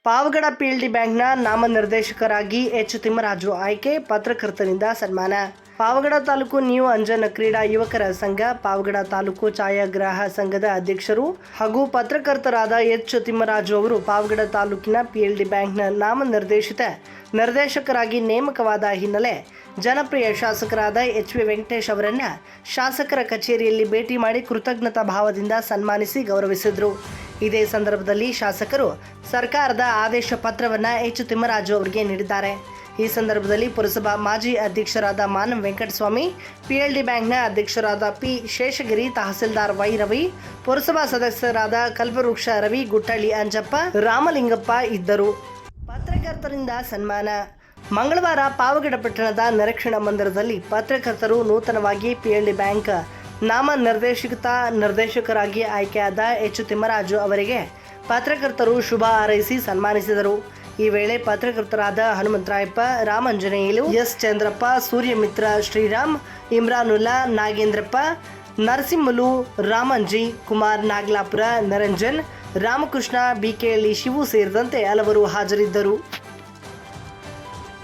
Pavagada PLD ಬ್ಯಾಂಕ್ನ ನಾಮನಿರ್ದೇಶಕರಾಗಿ H Thimmaraju ಆಯ್ಕೆ, ಪತ್ರಕರ್ತರಿಂದ ಸನ್ಮಾನ. ಪಾವಗಡ ತಾಲೂಕು ನ್ಯೂ ಅಂಜನ್ ಕ್ರೀಡಾ ಯುವಕರ ಸಂಘ, ಪಾವಗಡ ತಾಲೂಕು ಛಾಯಾಗ್ರಾಹ ಸಂಘದ ಅಧ್ಯಕ್ಷರು ಹಾಗೂ ಪತ್ರಕರ್ತರಾದ ಎಚ್ ತಿಮ್ಮರಾಜು ಅವರು ಪಾವಗಡ ತಾಲೂಕಿನ ಪಿಎಲ್ಡಿ ಬ್ಯಾಂಕ್ನ ನಾಮನಿರ್ದೇಶಿತ ನಿರ್ದೇಶಕರಾಗಿ ನೇಮಕವಾದ ಹಿನ್ನೆಲೆ ಜನಪ್ರಿಯ ಶಾಸಕರಾದ ಎಚ್ ವಿ ವೆಂಕಟೇಶ್ ಅವರನ್ನು ಶಾಸಕರ ಕಚೇರಿಯಲ್ಲಿ ಭೇಟಿ ಮಾಡಿ ಕೃತಜ್ಞತಾ ಭಾವದಿಂದ ಸನ್ಮಾನಿಸಿ ಗೌರವಿಸಿದರು. ಇದೇ ಸಂದರ್ಭದಲ್ಲಿ ಶಾಸಕರು ಸರ್ಕಾರದ ಆದೇಶ ಪತ್ರವನ್ನು ಎಚ್ ತಿಮ್ಮರಾಜು ಅವರಿಗೆ ನೀಡಿದ್ದಾರೆ. ಈ ಸಂದರ್ಭದಲ್ಲಿ ಪುರಸಭಾ ಮಾಜಿ ಅಧ್ಯಕ್ಷರಾದ ಮಾನವ್ ವೆಂಕಟಸ್ವಾಮಿ, ಪಿಎಲ್ಡಿ ಬ್ಯಾಂಕ್ನ ಅಧ್ಯಕ್ಷರಾದ ಪಿ ಶೇಷಗಿರಿ, ತಹಸೀಲ್ದಾರ್ ವೈ ರವಿ, ಪುರಸಭಾ ಸದಸ್ಯರಾದ ಕಲ್ಪವೃಕ್ಷ ರವಿ, ಗುಟ್ಟಳ್ಳಿ ಅಂಜಪ್ಪ, ರಾಮಲಿಂಗಪ್ಪ ಇದ್ದರು. ಪತ್ರಕರ್ತರಿಂದ ಸನ್ಮಾನ. ಮಂಗಳವಾರ ಪಾವಗಡ ಪಟ್ಟಣದ ನಿರೀಕ್ಷಣಾ ಮಂದಿರದಲ್ಲಿ ಪತ್ರಕರ್ತರು ನೂತನವಾಗಿ ಪಿಎಲ್ಡಿ ಬ್ಯಾಂಕ್ ನಿರ್ದೇಶಕರಾಗಿ ಆಯ್ಕೆಯಾದ ಎಚ್ ತಿಮ್ಮರಾಜು ಅವರಿಗೆ ಪತ್ರಕರ್ತರು ಶುಭ ಹಾರೈಸಿ ಸನ್ಮಾನಿಸಿದರು. ಈ ವೇಳೆ ಪತ್ರಕರ್ತರಾದ ಹನುಮಂತರಾಯಪ್ಪ, ರಾಮಂಜನೇಯಲು, ಎಸ್ ಚಂದ್ರಪ್ಪ, ಸೂರ್ಯಮಿತ್ರ ಶ್ರೀರಾಮ್, ಇಮ್ರಾನುಲ್ಲಾ, ನಾಗೇಂದ್ರಪ್ಪ, ನರಸಿಂಹಲು, ರಾಮಂಜಿ, ಕುಮಾರ್ ನಾಗ್ಲಾಪುರ, ನಿರಂಜನ್, ರಾಮಕೃಷ್ಣ, ಬಿಕೆಎಲ್ಲಿ ಶಿವು ಸೇರಿದಂತೆ ಹಲವರು ಹಾಜರಿದ್ದರು.